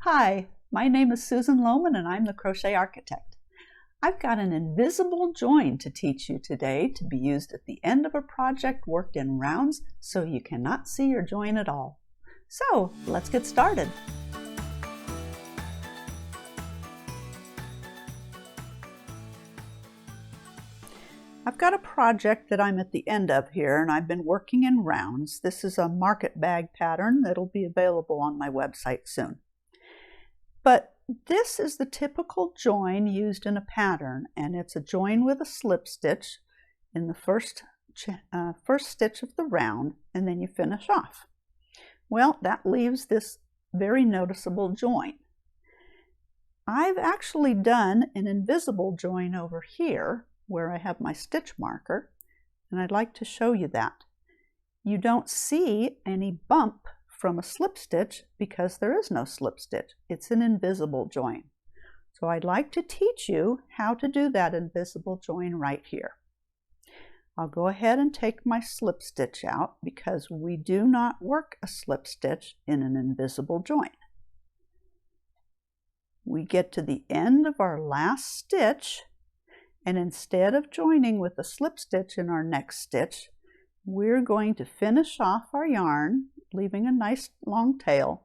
Hi, my name is Susan Lohman and I'm the Crochet Architect. I've got an invisible join to teach you today to be used at the end of a project worked in rounds so you cannot see your join at all. So let's get started. I've got a project that I'm at the end of here and I've been working in rounds. This is a market bag pattern that'll be available on my website soon. But this is the typical join used in a pattern, and it's a join with a slip stitch in the first stitch of the round, and then you finish off. Well, that leaves this very noticeable join. I've actually done an invisible join over here where I have my stitch marker, and I'd like to show you that. You don't see any bump from a slip stitch because there is no slip stitch. It's an invisible join. So I'd like to teach you how to do that invisible join right here. I'll go ahead and take my slip stitch out because we do not work a slip stitch in an invisible join. We get to the end of our last stitch, and instead of joining with a slip stitch in our next stitch, we're going to finish off our yarn, leaving a nice long tail,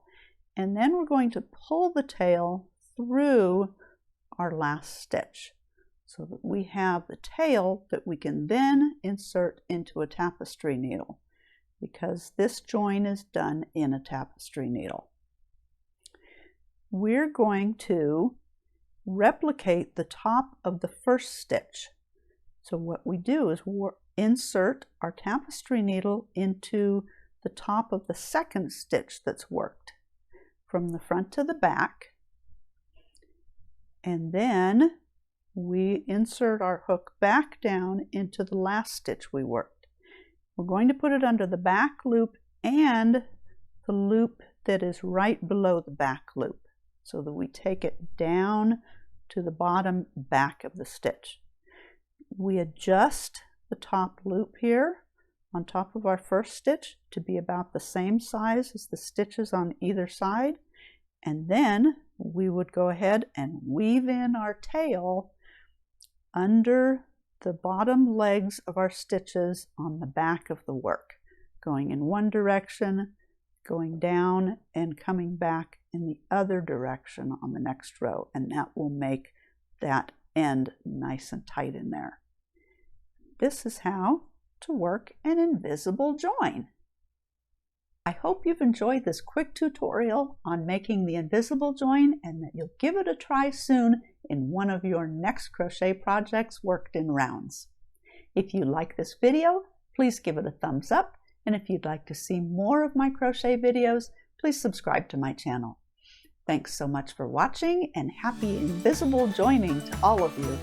and then we're going to pull the tail through our last stitch so that we have the tail that we can then insert into a tapestry needle, because this join is done in a tapestry needle. We're going to replicate the top of the first stitch. So what we do is we'll insert our tapestry needle into the top of the second stitch that's worked from the front to the back, and then we insert our hook back down into the last stitch we worked. We're going to put it under the back loop and the loop that is right below the back loop so that we take it down to the bottom back of the stitch. We adjust the top loop here on top of our first stitch to be about the same size as the stitches on either side, and then we would go ahead and weave in our tail under the bottom legs of our stitches on the back of the work, going in one direction, going down, and coming back in the other direction on the next row, and that will make that end nice and tight in there. This is how to work an invisible join. I hope you've enjoyed this quick tutorial on making the invisible join and that you'll give it a try soon in one of your next crochet projects worked in rounds. If you like this video, please give it a thumbs up, and if you'd like to see more of my crochet videos, please subscribe to my channel. Thanks so much for watching, and happy invisible joining to all of you.